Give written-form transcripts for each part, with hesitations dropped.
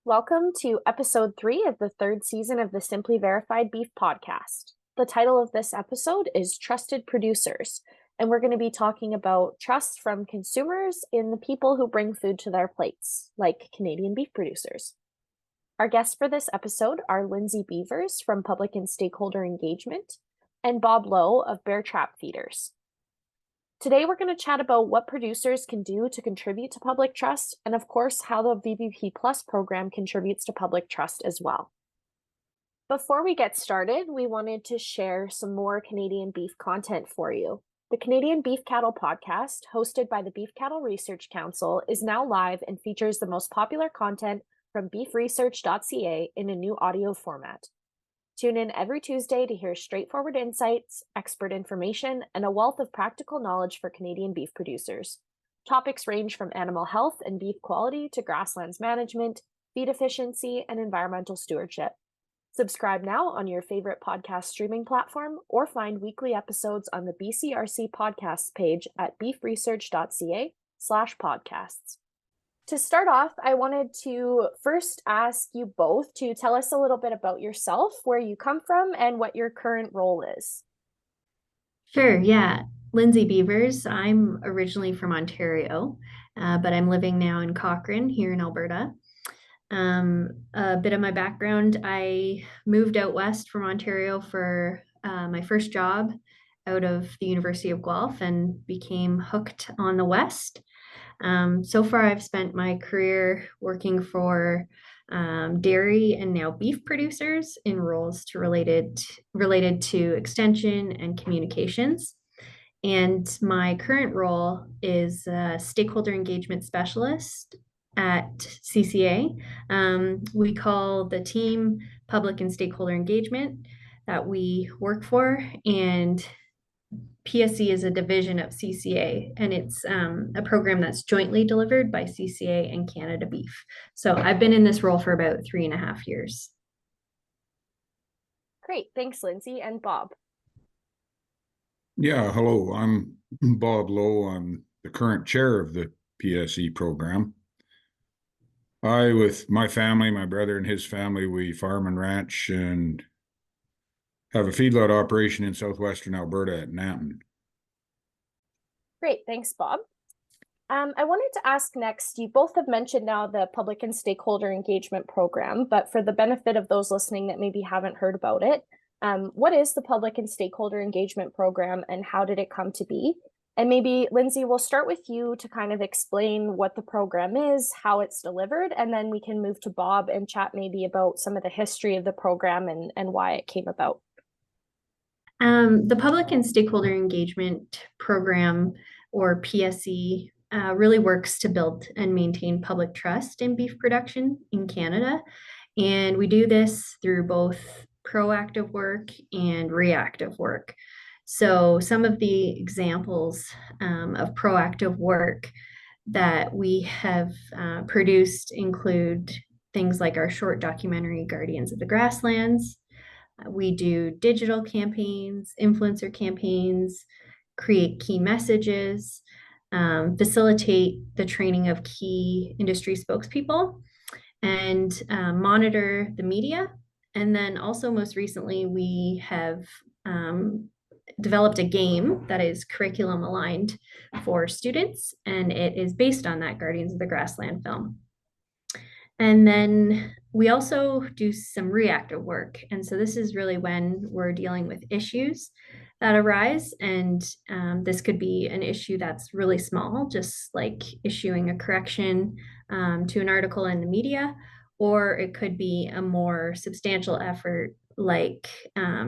Welcome to episode 3 of the third season of the Simply Verified Beef podcast. The title of this episode is Trusted Producers, and we're going to be talking about trust from consumers in the people who bring food to their plates, like Canadian beef producers. Our guests for this episode are Lynsay Beavers from Public and Stakeholder Engagement and Bob Lowe of Bear Trap Feeders. Today, we're going to chat about what producers can do to contribute to public trust, and of course, how the VBP Plus program contributes to public trust as well. Before we get started, we wanted to share some more Canadian beef content for you. The Canadian Beef Cattle podcast, hosted by the Beef Cattle Research Council, is now live and features the most popular content from beefresearch.ca in a new audio format. Tune in every Tuesday to hear straightforward insights, expert information, and a wealth of practical knowledge for Canadian beef producers. Topics range from animal health and beef quality to grasslands management, feed efficiency, and environmental stewardship. Subscribe now on your favorite podcast streaming platform or find weekly episodes on the BCRC podcasts page at beefresearch.ca/podcasts. To start off, I wanted to first ask you both to tell us a little bit about yourself, where you come from, and what your current role is. Sure, yeah. Lynsay Beavers. I'm originally from Ontario, but I'm living now in Cochrane here in Alberta. A bit of my background, I moved out west from Ontario for my first job out of the University of Guelph and became hooked on the West. So far, I've spent my career working for dairy and now beef producers in roles related to extension and communications. And my current role is a stakeholder engagement specialist at CCA. We call the team Public and Stakeholder Engagement that we work for, and PSE is a division of CCA, and it's a program that's jointly delivered by CCA and Canada Beef. So I've been in this role for about 3.5 years. Great, thanks, Lynsay. And Bob. Yeah, hello. I'm Bob Lowe. I'm the current chair of the PSE program. With my family, my brother and his family, we farm and ranch and have a feedlot operation in southwestern Alberta at Nanton. Great, thanks, Bob. I wanted to ask next, you both have mentioned now the Public and Stakeholder Engagement Program, but for the benefit of those listening that maybe haven't heard about it, what is the Public and Stakeholder Engagement Program and how did it come to be? And maybe, Lynsay, we'll start with you to kind of explain what the program is, how it's delivered, and then we can move to Bob and chat maybe about some of the history of the program and why it came about. The Public and Stakeholder Engagement Program, or PSE, really works to build and maintain public trust in beef production in Canada. And we do this through both proactive work and reactive work. So some of the examples of proactive work that we have produced include things like our short documentary, Guardians of the Grasslands. We do digital campaigns, influencer campaigns, create key messages, facilitate the training of key industry spokespeople, and monitor the media. And then also most recently, we have developed a game that is curriculum aligned for students, and it is based on that Guardians of the Grassland film. And then we also do some reactive work. And so this is really when we're dealing with issues that arise. And this could be an issue that's really small, just like issuing a correction to an article in the media, or it could be a more substantial effort like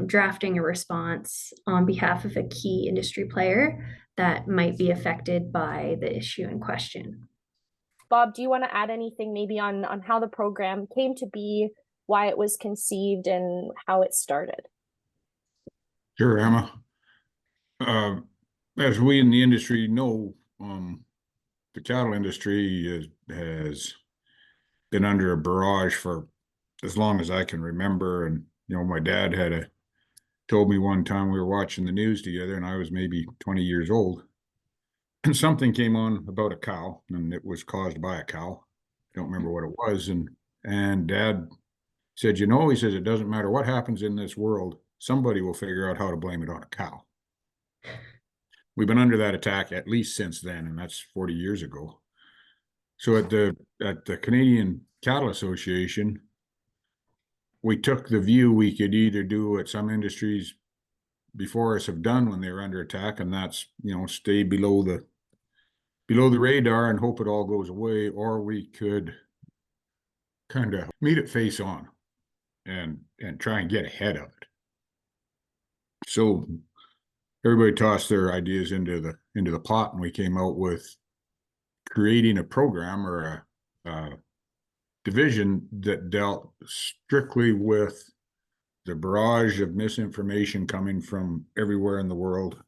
drafting a response on behalf of a key industry player that might be affected by the issue in question. Bob, do you want to add anything maybe on how the program came to be, why it was conceived, and how it started? Sure, Emma. As we in the industry know, the cattle industry has been under a barrage for as long as I can remember. And, my dad told me one time we were watching the news together and I was maybe 20 years old. And something came on about a cow, and it was caused by a cow. I don't remember what it was. And And Dad said, he says, it doesn't matter what happens in this world, somebody will figure out how to blame it on a cow. We've been under that attack at least since then, and that's 40 years ago. So at the Canadian Cattle Association, we took the view we could either do what some industries before us have done when they were under attack, and that's, stay below the radar and hope it all goes away, or we could kind of meet it face on and try and get ahead of it. So everybody tossed their ideas into the pot, and we came out with creating a program or a division that dealt strictly with the barrage of misinformation coming from everywhere in the world,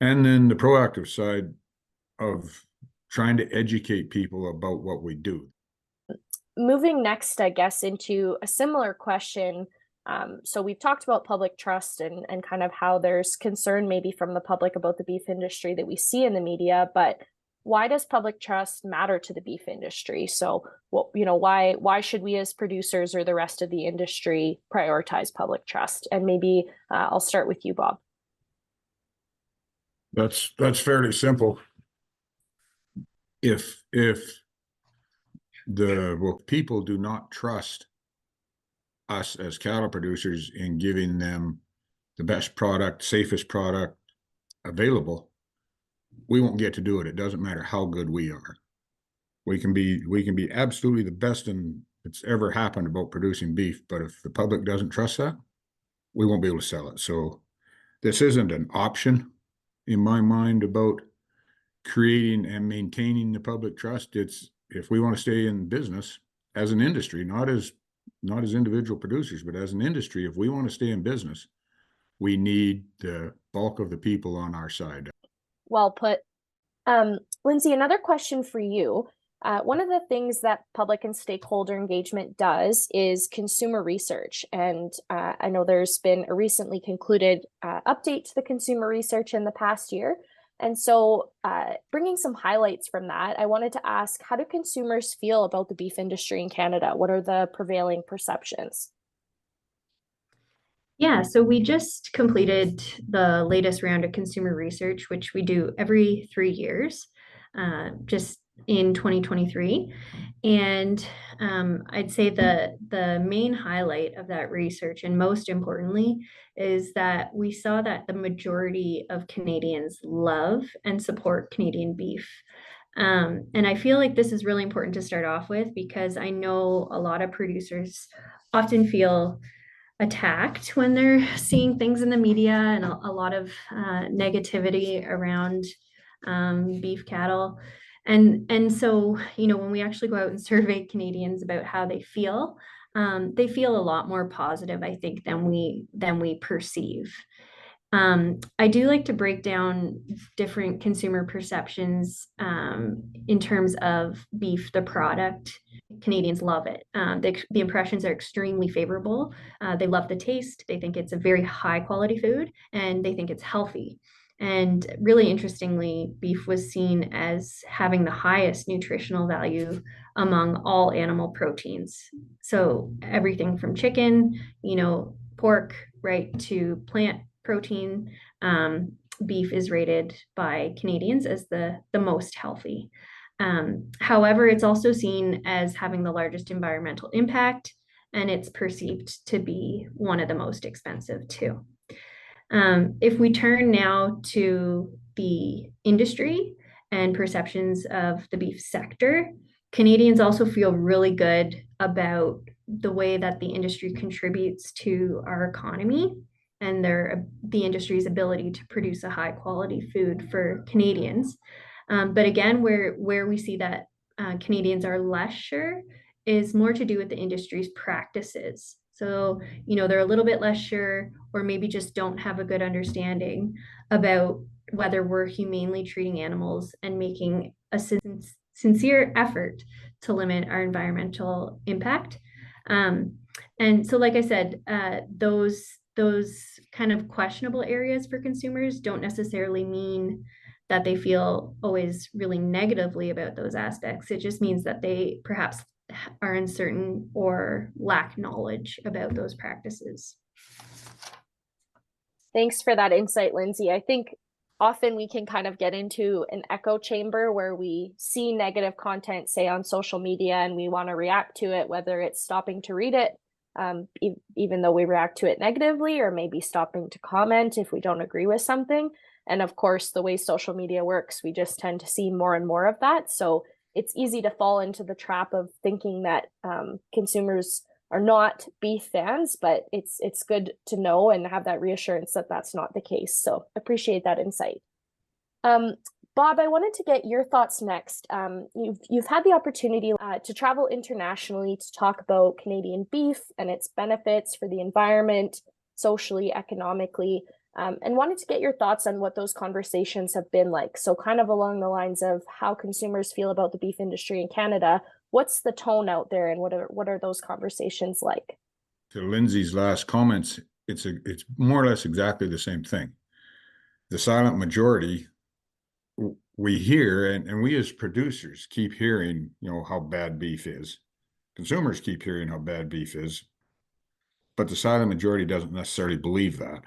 and then the proactive side of trying to educate people about what we do. Moving next, I guess, into a similar question. So we've talked about public trust and kind of how there's concern maybe from the public about the beef industry that we see in the media, but why does public trust matter to the beef industry? So, why should we as producers or the rest of the industry prioritize public trust? And maybe I'll start with you, Bob. That's fairly simple. If people do not trust us as cattle producers in giving them the best product, safest product available, we won't get to do it. It doesn't matter how good we are. We can be absolutely the best that's ever happened about producing beef, but if the public doesn't trust that, we won't be able to sell it. So this isn't an option in my mind about creating and maintaining the public trust. It's, if we want to stay in business as an industry, not as individual producers, but as an industry, if we want to stay in business, we need the bulk of the people on our side. Well put. Lynsay, another question for you. One of the things that public and stakeholder engagement does is consumer research. And I know there's been a recently concluded update to the consumer research in the past year. And so bringing some highlights from that, I wanted to ask, how do consumers feel about the beef industry in Canada? What are the prevailing perceptions? Yeah, so we just completed the latest round of consumer research, which we do every 3 years, just in 2023. And I'd say the main highlight of that research, and most importantly, is that we saw that the majority of Canadians love and support Canadian beef. And I feel like this is really important to start off with, because I know a lot of producers often feel attacked when they're seeing things in the media and a lot of negativity around beef cattle. And so, when we actually go out and survey Canadians about how they feel a lot more positive, I think, than we perceive. I do like to break down different consumer perceptions in terms of beef, the product. Canadians love it. The impressions are extremely favorable. They love the taste. They think it's a very high quality food, and they think it's healthy. And really interestingly, beef was seen as having the highest nutritional value among all animal proteins. So everything from chicken, pork, right, to plant protein, beef is rated by Canadians as the most healthy. However, it's also seen as having the largest environmental impact, and it's perceived to be one of the most expensive too. If we turn now to the industry and perceptions of the beef sector, Canadians also feel really good about the way that the industry contributes to our economy and the industry's ability to produce a high quality food for Canadians. But again, where we see that Canadians are less sure is more to do with the industry's practices. So, they're a little bit less sure, or maybe just don't have a good understanding about whether we're humanely treating animals and making a sincere effort to limit our environmental impact. And so, like I said, those kind of questionable areas for consumers don't necessarily mean that they feel always really negatively about those aspects. It just means that they perhaps are uncertain or lack knowledge about those practices. Thanks for that insight, Lynsay. I think often we can kind of get into an echo chamber where we see negative content, say on social media, and we want to react to it, whether it's stopping to read it, even though we react to it negatively, or maybe stopping to comment if we don't agree with something. And of course, the way social media works, we just tend to see more and more of that. So it's easy to fall into the trap of thinking that consumers are not beef fans, but it's good to know and have that reassurance that that's not the case. So appreciate that insight. Bob, I wanted to get your thoughts next. You've had the opportunity to travel internationally to talk about Canadian beef and its benefits for the environment, socially, economically, and wanted to get your thoughts on what those conversations have been like. So kind of along the lines of how consumers feel about the beef industry in Canada. What's the tone out there, and what are those conversations like? To Lynsay's last comments, it's more or less exactly the same thing. The silent majority, we hear, and we as producers keep hearing, how bad beef is. Consumers keep hearing how bad beef is, but the silent majority doesn't necessarily believe that.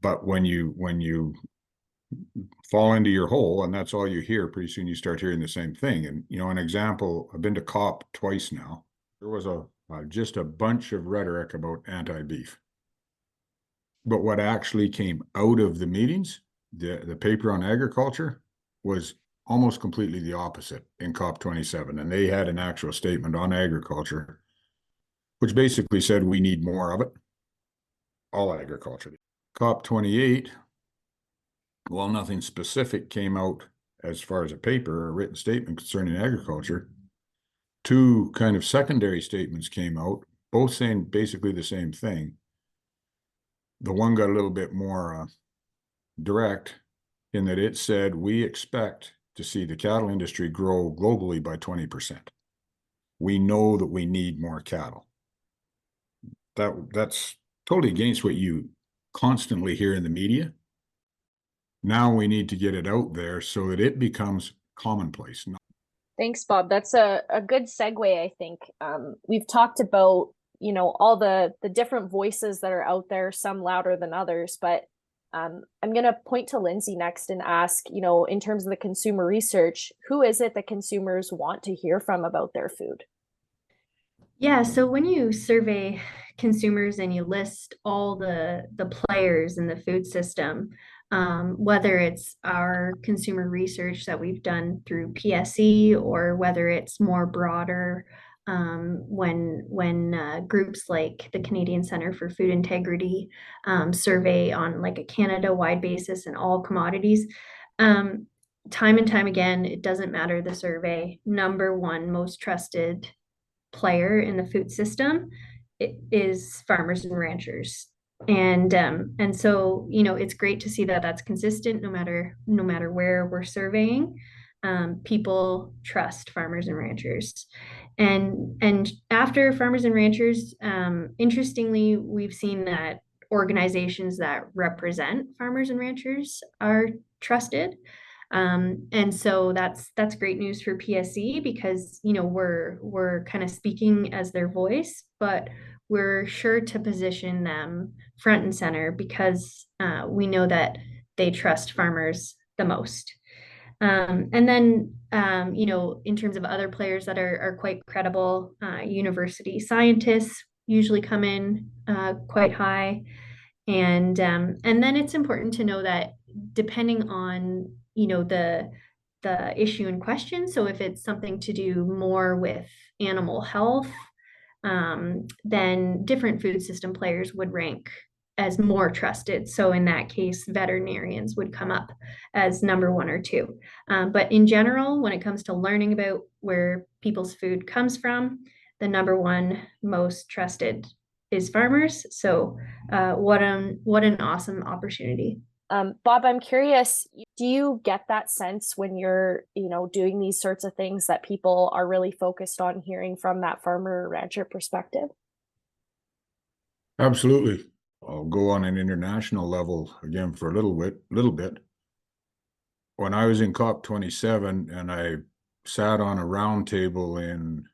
But when you fall into your hole and that's all you hear, pretty soon you start hearing the same thing. And an example, I've been to COP twice now. There was just a bunch of rhetoric about anti-beef, but what actually came out of the meetings, the paper on agriculture, was almost completely the opposite in COP 27. And they had an actual statement on agriculture which basically said we need more of it, all agriculture. COP 28, while nothing specific came out as far as a paper or a written statement concerning agriculture, two kind of secondary statements came out, both saying basically the same thing. The one got a little bit more direct in that it said, we expect to see the cattle industry grow globally by 20%. We know that we need more cattle. That's totally against what you constantly hear in the media. Now we need to get it out there so that it becomes commonplace. Thanks, Bob. That's a good segue, I think. We've talked about, all the different voices that are out there, some louder than others, but I'm going to point to Lynsay next and ask, in terms of the consumer research, who is it that consumers want to hear from about their food? Yeah, so when you survey consumers and you list all the players in the food system, whether it's our consumer research that we've done through PSE or whether it's more broader, when groups like the Canadian Centre for Food Integrity survey on like a Canada-wide basis and all commodities, time and time again, it doesn't matter the survey, number one most trusted player in the food system is farmers and ranchers. And so it's great to see that that's consistent no matter where we're surveying. People trust farmers and ranchers, and after farmers and ranchers, interestingly, we've seen that organizations that represent farmers and ranchers are trusted. And so that's great news for PSE because we're kind of speaking as their voice, but we're sure to position them front and center because we know that they trust farmers the most. And then in terms of other players that are quite credible, university scientists usually come in quite high, and then it's important to know that depending on the issue in question. So if it's something to do more with animal health, then different food system players would rank as more trusted. So in that case, veterinarians would come up as number one or two. But in general, when it comes to learning about where people's food comes from, the number one most trusted is farmers. So what an awesome opportunity. Bob, I'm curious, do you get that sense when you're, doing these sorts of things that people are really focused on hearing from that farmer rancher perspective? Absolutely. I'll go on an international level again for a little bit. When I was in COP 27 and I sat on a round table in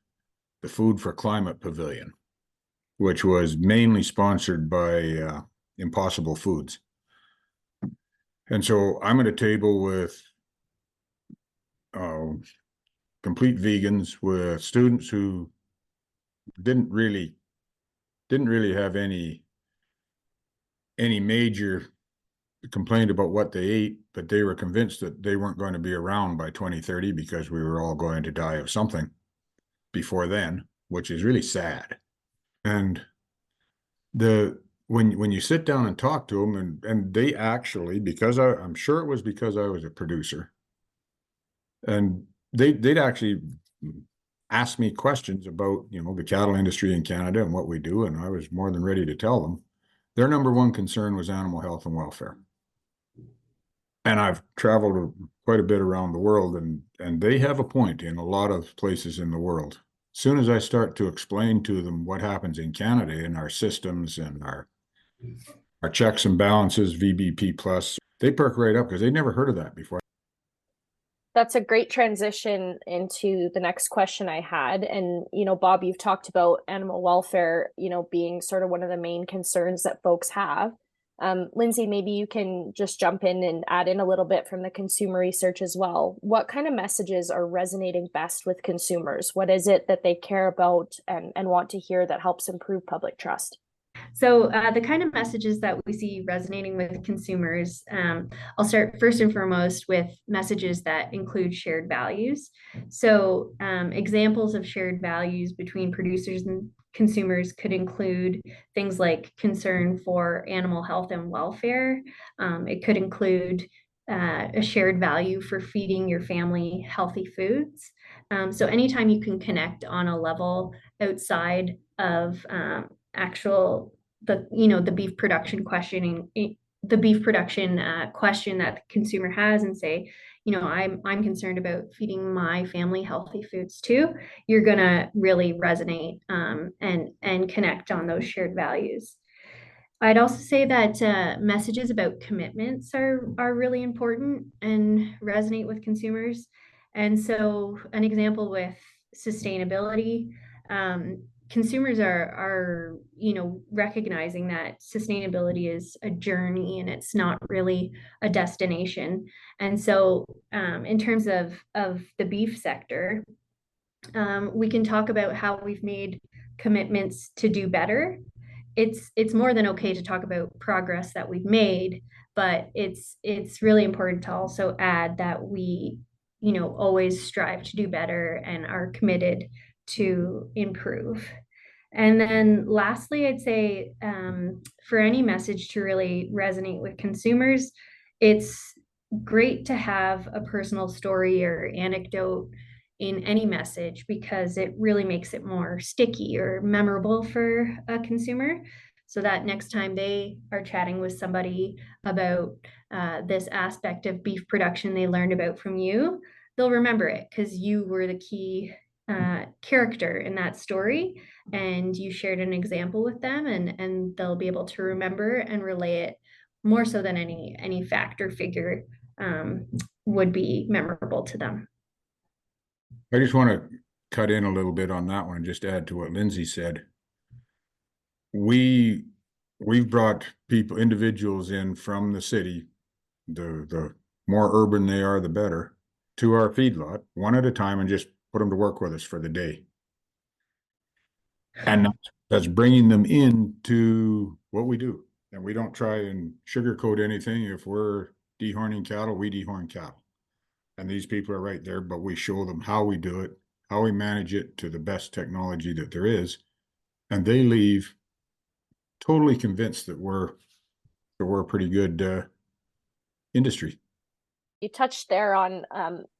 the Food for Climate Pavilion, which was mainly sponsored by Impossible Foods. And so I'm at a table with complete vegans, with students who didn't really have any major complaint about what they ate, but they were convinced that they weren't going to be around by 2030 because we were all going to die of something before then, which is really sad. And when you sit down and talk to them, and they actually, because I'm sure it was because I was a producer, and they'd actually ask me questions about, the cattle industry in Canada and what we do, and I was more than ready to tell them. Their number one concern was animal health and welfare. And I've traveled quite a bit around the world, and they have a point in a lot of places in the world. As soon as I start to explain to them what happens in Canada in our systems and our checks and balances, VBP plus, they perk right up because they'd never heard of that before. That's a great transition into the next question I had. And, Bob, you've talked about animal welfare, being sort of one of the main concerns that folks have. Lynsay, maybe you can just jump in and add in a little bit from the consumer research as well. What kind of messages are resonating best with consumers? What is it that they care about and want to hear that helps improve public trust? So the kind of messages that we see resonating with consumers, I'll start first and foremost with messages that include shared values. So examples of shared values between producers and consumers could include things like concern for animal health and welfare. It could include a shared value for feeding your family healthy foods. So anytime you can connect on a level outside of actual the beef production questioning, the beef production question that the consumer has, and say, I'm concerned about feeding my family healthy foods too, you're gonna really resonate and connect on those shared values. I'd also say that messages about commitments are really important and resonate with consumers. And so an example with sustainability, consumers are recognizing that sustainability is a journey and it's not really a destination. And so in terms of the beef sector, we can talk about how we've made commitments to do better. It's more than okay to talk about progress that we've made, but it's really important to also add that we always strive to do better and are committed to improve. And then lastly, I'd say for any message to really resonate with consumers, it's great to have a personal story or anecdote in any message because it really makes it more sticky or memorable for a consumer, so that next time they are chatting with somebody about this aspect of beef production they learned about from you, they'll remember it because you were the key character in that story and you shared an example with them, and they'll be able to remember and relay it more so than any fact or figure would be memorable to them. I just want to cut in a little bit on that one, just add to what Lynsay said. We've brought individuals in from the city, the more urban they are, the better, to our feedlot one at a time and just put them to work with us for the day. And that's bringing them into what we do. And we don't try and sugarcoat anything. If we're dehorning cattle, we dehorn cattle. And these people are right there, but we show them how we do it, how we manage it to the best technology that there is. And they leave totally convinced that we're a pretty good industry. You touched there on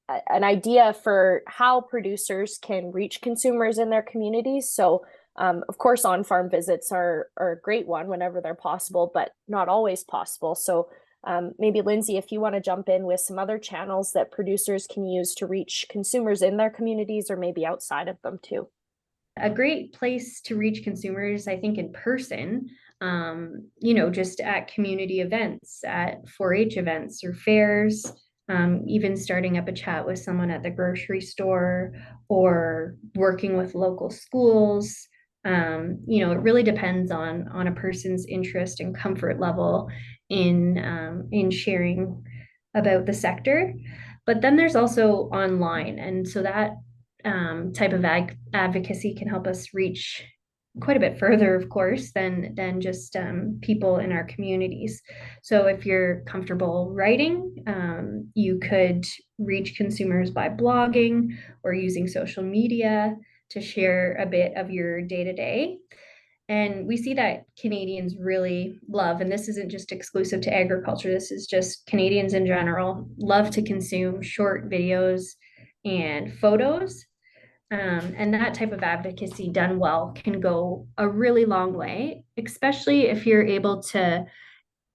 an idea for how producers can reach consumers in their communities. So, of course, on-farm visits are a great one whenever they're possible, but not always possible. So maybe Lynsay, if you want to jump in with some other channels that producers can use to reach consumers in their communities or maybe outside of them too. A great place to reach consumers, I think, in person, just at community events, at 4-H events or fairs, even starting up a chat with someone at the grocery store or working with local schools. It really depends on a person's interest and comfort level in sharing about the sector. But then there's also online, and so that type of advocacy can help us reach quite a bit further, of course, than just people in our communities. So if you're comfortable writing, you could reach consumers by blogging or using social media to share a bit of your day to day. And we see that Canadians really love, and this isn't just exclusive to agriculture, this is just Canadians in general, love to consume short videos and photos. And that type of advocacy done well can go a really long way, especially if you're able to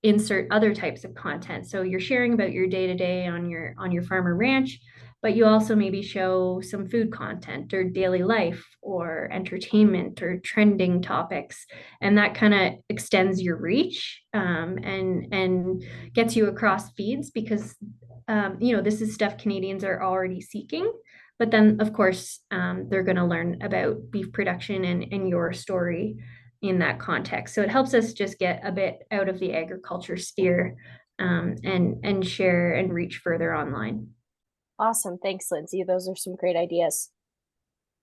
insert other types of content. So you're sharing about your day to day on your farm or ranch, but you also maybe show some food content or daily life or entertainment or trending topics, and that kind of extends your reach, and gets you across feeds because this is stuff Canadians are already seeking. But then, of course, they're going to learn about beef production and your story in that context. So it helps us just get a bit out of the agriculture sphere, and share and reach further online. Awesome. Thanks, Lynsay. Those are some great ideas.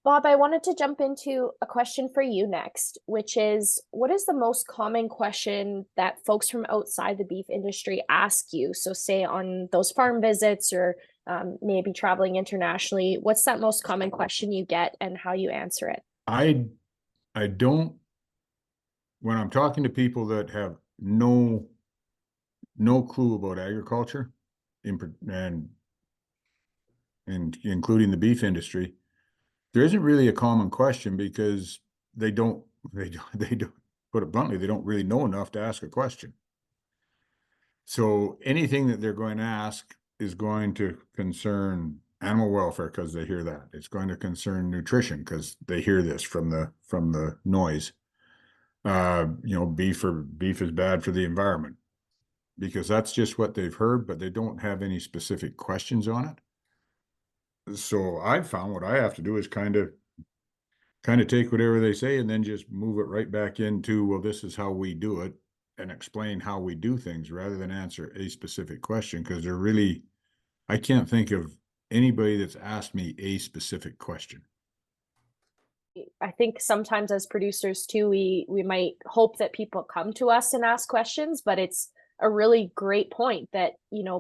Bob, I wanted to jump into a question for you next, which is, what is the most common question that folks from outside the beef industry ask you? So say on those farm visits or maybe traveling internationally, what's that most common question you get and how you answer it? I don't, when I'm talking to people that have no clue about agriculture and including the beef industry, there isn't really a common question because they don't put it bluntly, they don't really know enough to ask a question. So anything that they're going to ask is going to concern animal welfare because they hear that. It's going to concern nutrition because they hear this from the noise. Beef is bad for the environment because that's just what they've heard, but they don't have any specific questions on it. So I've found what I have to do is kind of take whatever they say and then just move it right back into, well, this is how we do it, and explain how we do things rather than answer a specific question, because I can't think of anybody that's asked me a specific question. I think sometimes as producers too, we might hope that people come to us and ask questions, but it's a really great point that,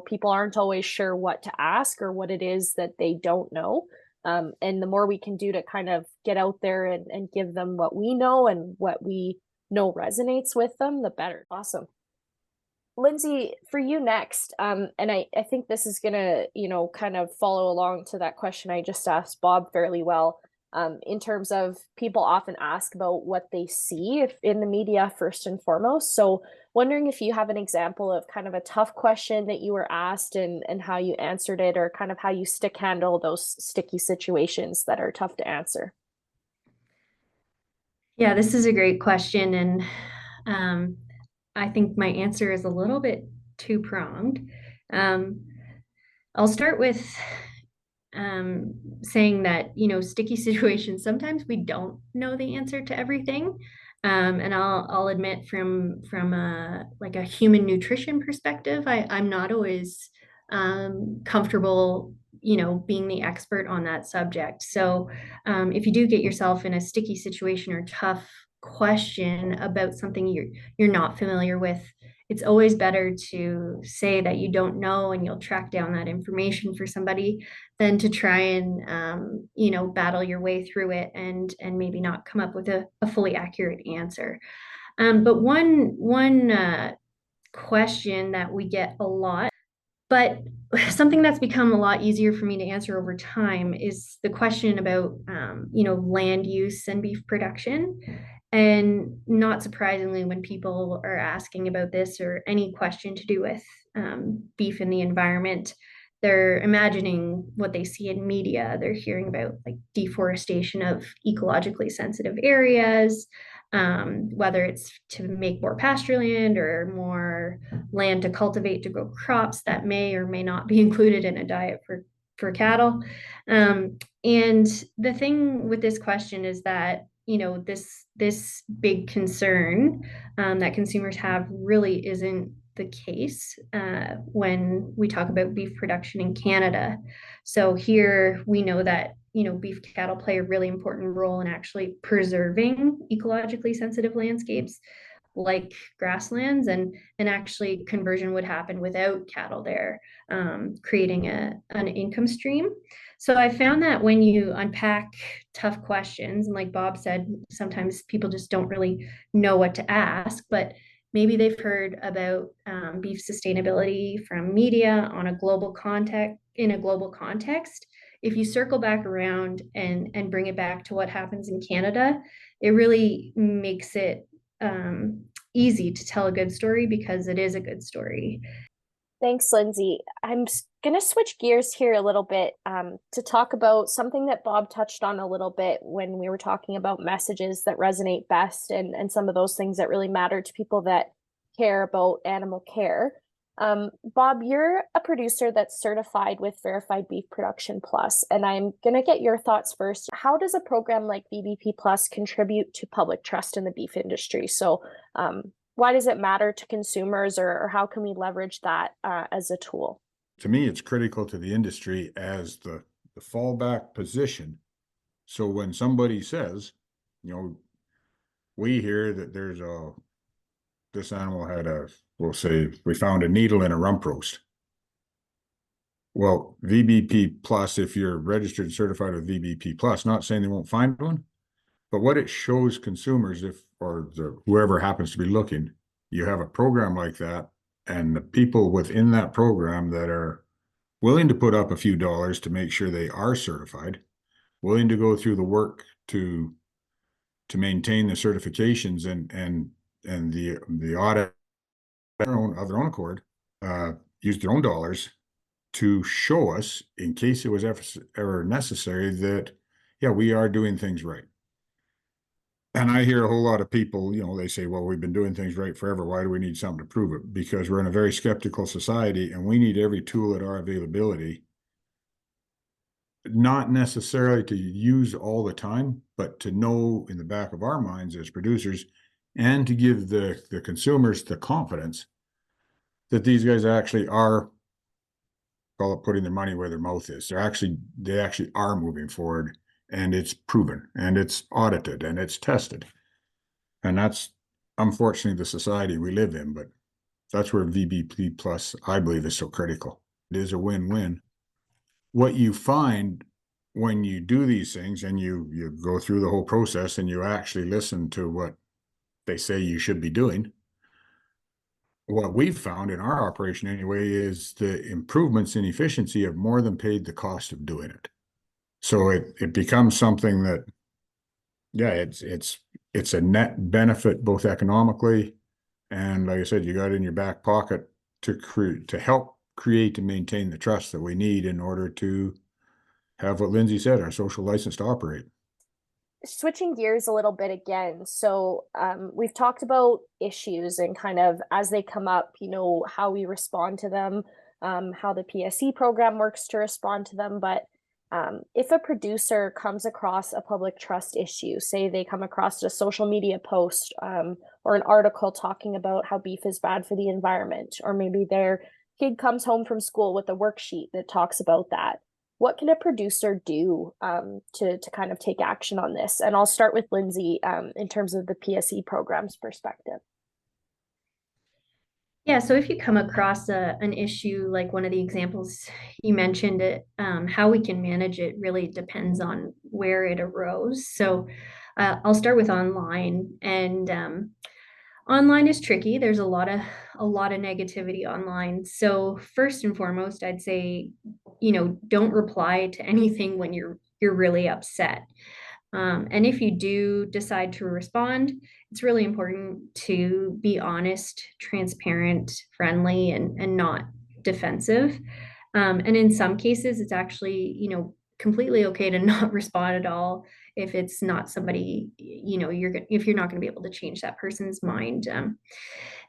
people aren't always sure what to ask or what it is that they don't know. And the more we can do to kind of get out there and give them what we know and what we know resonates with them, the better. Awesome. Lynsay, for you next, and I think this is gonna, kind of follow along to that question I just asked Bob fairly well, in terms of people often ask about what they see in the media first and foremost. So wondering if you have an example of kind of a tough question that you were asked and how you answered it, or kind of how you stick handle those sticky situations that are tough to answer. Yeah, this is a great question. And I think my answer is a little bit two-pronged. I'll start with saying that, sticky situations, sometimes we don't know the answer to everything. And I'll admit from a human nutrition perspective, I'm not always comfortable, being the expert on that subject. So if you do get yourself in a sticky situation or tough question about something you're not familiar with, it's always better to say that you don't know and you'll track down that information for somebody than to try and battle your way through it and maybe not come up with a fully accurate answer. But one question that we get a lot, but something that's become a lot easier for me to answer over time, is the question about land use and beef production. And not surprisingly, when people are asking about this or any question to do with beef in the environment, they're imagining what they see in media. They're hearing about like deforestation of ecologically sensitive areas, whether it's to make more pasture land or more land to cultivate to grow crops that may or may not be included in a diet for cattle. And the thing with this question is that, you know, this big concern that consumers have really isn't the case when we talk about beef production in Canada. So here we know that, you know, beef cattle play a really important role in actually preserving ecologically sensitive landscapes like grasslands, and actually conversion would happen without cattle there, creating an income stream. So I found that when you unpack tough questions, and like Bob said, sometimes people just don't really know what to ask, but maybe they've heard about beef sustainability from media on a global context, in a global context. If you circle back around and bring it back to what happens in Canada, it really makes it easy to tell a good story because it is a good story. Thanks, Lynsay. I'm going to switch gears here a little bit to talk about something that Bob touched on a little bit when we were talking about messages that resonate best and some of those things that really matter to people that care about animal care. Bob, you're a producer that's certified with Verified Beef Production Plus, and I'm going to get your thoughts first. How does a program like VBP Plus contribute to public trust in the beef industry? So, why does it matter to consumers, or how can we leverage that as a tool? To me, it's critical to the industry as the fallback position. So when somebody says, you know, we hear that this animal had we'll say we found a needle in a rump roast. Well, VBP Plus, if you're registered and certified with VBP Plus, not saying they won't find one, but what it shows consumers, whoever happens to be looking, you have a program like that, and the people within that program that are willing to put up a few dollars to make sure they are certified, willing to go through the work to maintain the certifications and the audit of their own accord, use their own dollars to show us, in case it was ever necessary, that yeah, we are doing things right. And I hear a whole lot of people, you know, they say, well, we've been doing things right forever. Why do we need something to prove it? Because we're in a very skeptical society and we need every tool at our availability, not necessarily to use all the time, but to know in the back of our minds as producers, and to give the consumers the confidence that these guys actually are, call it putting their money where their mouth is. They actually are moving forward, and it's proven, and it's audited, and it's tested. And that's unfortunately the society we live in, but that's where VBP Plus, I believe, is so critical. It is a win-win. What you find when you do these things and you go through the whole process and you actually listen to what they say you should be doing, what we've found in our operation anyway is the improvements in efficiency have more than paid the cost of doing it. So it becomes something that, yeah, it's a net benefit both economically, and like I said, you got it in your back pocket to help create and maintain the trust that we need in order to have what Lynsay said, our social license to operate. Switching gears a little bit again. So we've talked about issues and kind of as they come up, you know, how we respond to them, how the PSE program works to respond to them. But if a producer comes across a public trust issue, say they come across a social media post or an article talking about how beef is bad for the environment, or maybe their kid comes home from school with a worksheet that talks about that, what can a producer do to kind of take action on this? And I'll start with Lynsay in terms of the PSE program's perspective. Yeah, so if you come across an issue like one of the examples you mentioned, how we can manage it really depends on where it arose. So I'll start with online, and online is tricky. There's a lot of negativity online. So first and foremost, I'd say, you know, don't reply to anything when you're really upset. And if you do decide to respond, it's really important to be honest, transparent, friendly, and not defensive. And in some cases, it's actually, you know, completely okay to not respond at all if it's not somebody, if you're not going to be able to change that person's mind.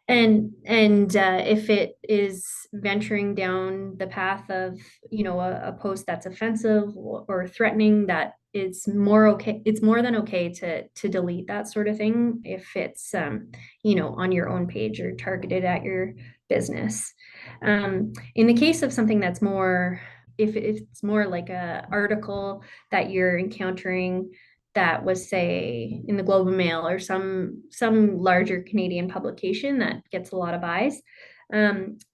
And if it is venturing down the path of, a post that's offensive or threatening, that it's more than okay to delete that sort of thing if it's on your own page or targeted at your business. In the case of something that's more, if it's more like a article that you're encountering that was, say, in the Globe and Mail or some larger Canadian publication that gets a lot of eyes,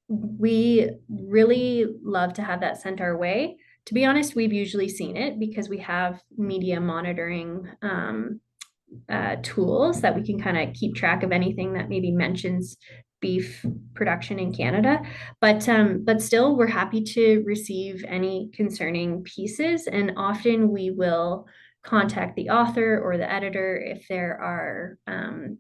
we really love to have that sent our way. To be honest, we've usually seen it because we have media monitoring tools that we can kind of keep track of anything that maybe mentions beef production in Canada. But still, we're happy to receive any concerning pieces, and often we will contact the author or the editor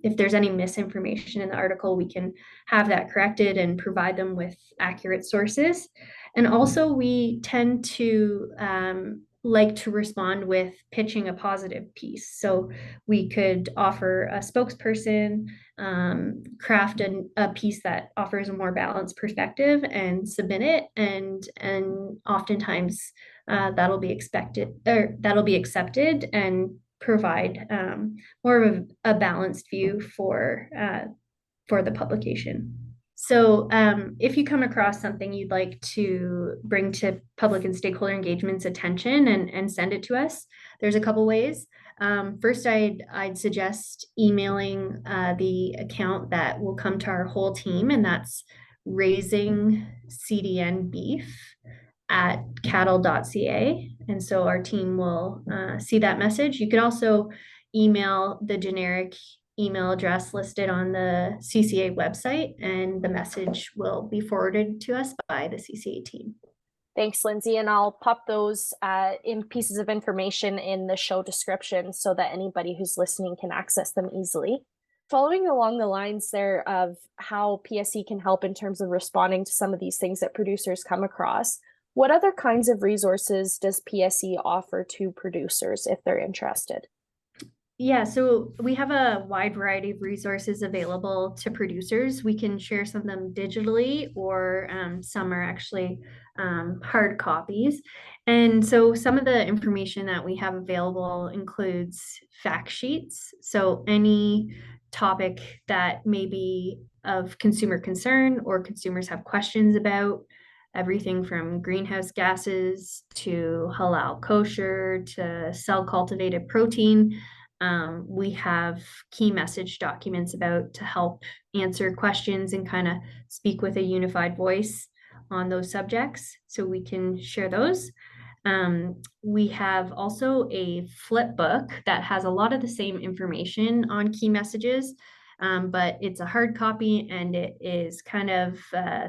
if there's any misinformation in the article. We can have that corrected and provide them with accurate sources. And also, we tend to like to respond with pitching a positive piece. So we could offer a spokesperson, craft a piece that offers a more balanced perspective and submit it. And oftentimes that'll be accepted and provide more of a balanced view for the publication. So if you come across something you'd like to bring to public and stakeholder engagement's attention and send it to us, there's a couple ways. First, I'd suggest emailing the account that will come to our whole team, and that's raisingcdnbeef@cattle.ca. And so our team will see that message. You could also email the generic email address listed on the CCA website, and the message will be forwarded to us by the CCA team. Thanks, Lynsay. And I'll pop those in pieces of information in the show description so that anybody who's listening can access them easily. Following along the lines there of how PSE can help in terms of responding to some of these things that producers come across, what other kinds of resources does PSE offer to producers if they're interested? Yeah, so we have a wide variety of resources available to producers. We can share some of them digitally, or some are actually hard copies. And so some of the information that we have available includes fact sheets. So any topic that may be of consumer concern or consumers have questions about, everything from greenhouse gases to halal kosher to cell cultivated protein. We have key message documents to help answer questions and kind of speak with a unified voice on those subjects. So we can share those. We have also a flip book that has a lot of the same information on key messages, but it's a hard copy and it is kind of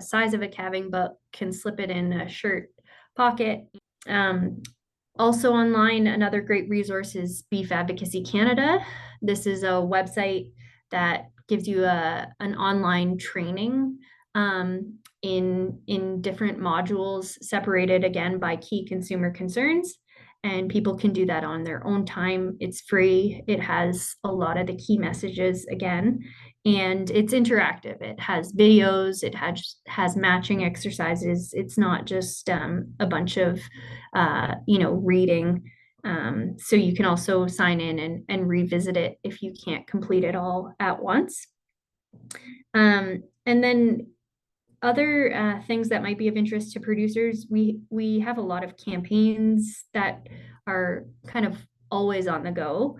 size of a calving book, can slip it in a shirt pocket. Also online, another great resource is Beef Advocacy Canada. This is a website that gives you an online training in different modules, separated again by key consumer concerns. And people can do that on their own time. It's free. It has a lot of the key messages again, and it's interactive. It has videos, it has matching exercises. It's not just a bunch of reading. So you can also sign in and revisit it if you can't complete it all at once. And then other things that might be of interest to producers, we have a lot of campaigns that are kind of always on the go,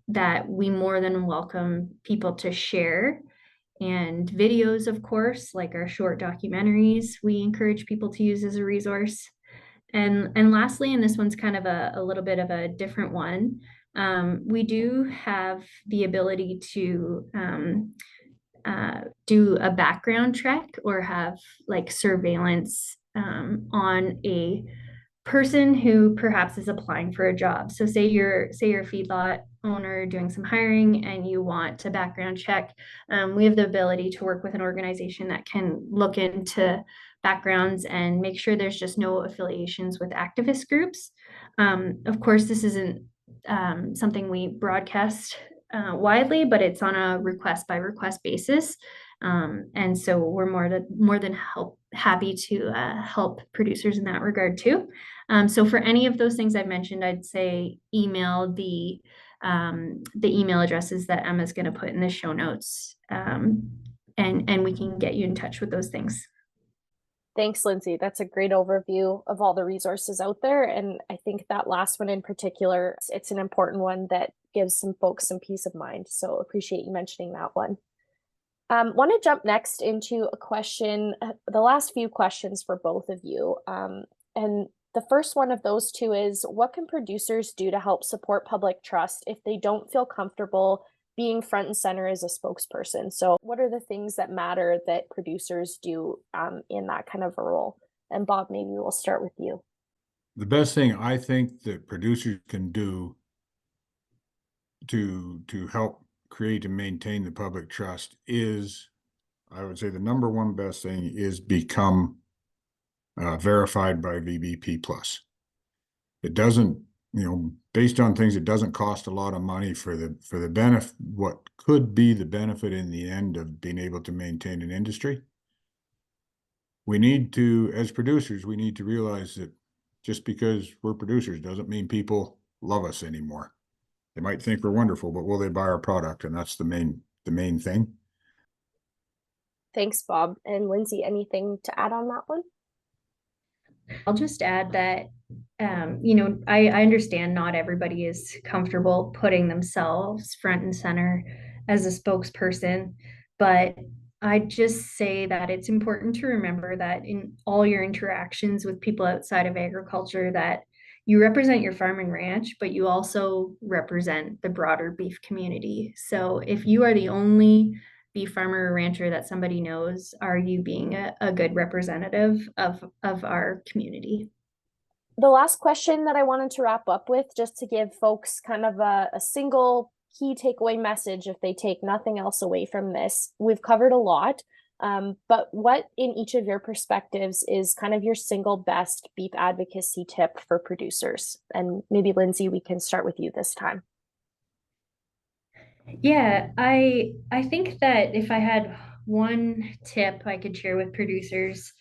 that we more than welcome people to share. And videos, of course, like our short documentaries, we encourage people to use as a resource. And lastly, and this one's kind of a little bit of a different one, we do have the ability to do a background check or have like surveillance on a person who perhaps is applying for a job. So say you're a feedlot owner doing some hiring and you want to background check. We have the ability to work with an organization that can look into backgrounds and make sure there's just no affiliations with activist groups. Of course, this isn't something we broadcast widely, but it's on a request by request basis. And so we're more than happy to help producers in that regard too. So for any of those things I've mentioned, I'd say email the email addresses that Emma's going to put in the show notes, and we can get you in touch with those things. Thanks, Lynsay. That's a great overview of all the resources out there. And I think that last one in particular, it's an important one that gives some folks some peace of mind. So appreciate you mentioning that one. Want to jump next into a question, the last few questions for both of you. And the first one of those two is, what can producers do to help support public trust if they don't feel comfortable being front and center as a spokesperson? So what are the things that matter that producers do in that kind of a role? And Bob, maybe we'll start with you. The best thing I think that producers can do to help create and maintain the public trust is, I would say the number one best thing is become verified by VBP plus. It doesn't, based on things, it doesn't cost a lot of money for the benefit, what could be the benefit in the end of being able to maintain an industry. We need to, as producers, we need to realize that just because we're producers doesn't mean people love us anymore. They might think we're wonderful, but will they buy our product? And that's the main thing. Thanks, Bob. And Lynsay, anything to add on that one? I'll just add that, I understand not everybody is comfortable putting themselves front and center as a spokesperson, but I just say that it's important to remember that in all your interactions with people outside of agriculture, that you represent your farm and ranch, but you also represent the broader beef community. So if you are the only beef farmer or rancher that somebody knows, are you being a good representative of our community? The last question that I wanted to wrap up with, just to give folks kind of a single key takeaway message if they take nothing else away from this. We've covered a lot, but what in each of your perspectives is kind of your single best beef advocacy tip for producers? And maybe Lynsay, we can start with you this time. Yeah, I think that if I had one tip I could share with producers,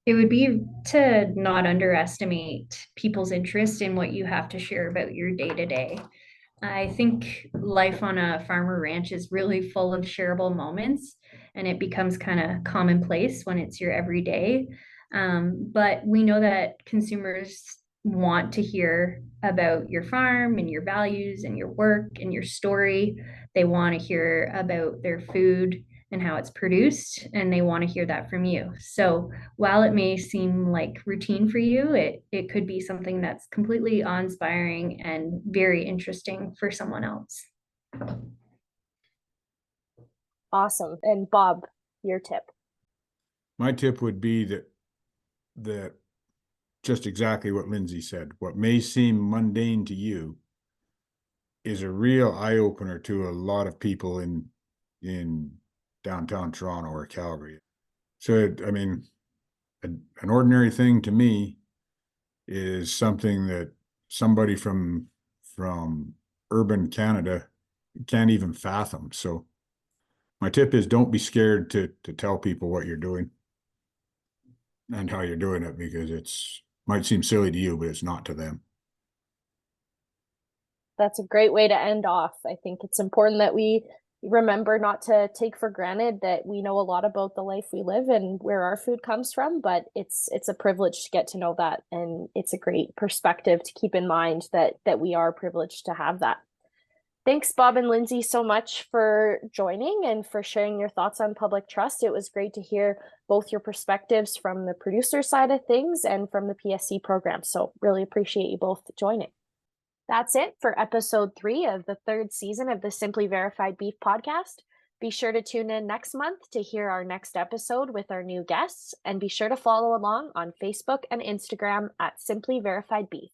it would be to not underestimate people's interest in what you have to share about your day to day. I think life on a farmer ranch is really full of shareable moments, and it becomes kind of commonplace when it's your everyday. But we know that consumers want to hear about your farm and your values and your work and your story. They want to hear about their food and how it's produced, and they want to hear that from you. So while it may seem like routine for you, it could be something that's completely awe-inspiring and very interesting for someone else. Awesome. And Bob, your tip. My tip would be that just exactly what Lynsay said. What may seem mundane to you is a real eye-opener to a lot of people in downtown Toronto or Calgary. So, an ordinary thing to me is something that somebody from urban Canada can't even fathom. So my tip is, don't be scared to tell people what you're doing and how you're doing it, because might seem silly to you, but it's not to them. That's a great way to end off. I think it's important that we remember not to take for granted that we know a lot about the life we live and where our food comes from, but it's a privilege to get to know that. And it's a great perspective to keep in mind that we are privileged to have that. Thanks, Bob and Lynsay, so much for joining and for sharing your thoughts on public trust. It was great to hear both your perspectives from the producer side of things and from the PSC program. So really appreciate you both joining. That's it for episode 3 of the 3rd season of the Simply Verified Beef podcast. Be sure to tune in next month to hear our next episode with our new guests, and be sure to follow along on Facebook and Instagram at Simply Verified Beef.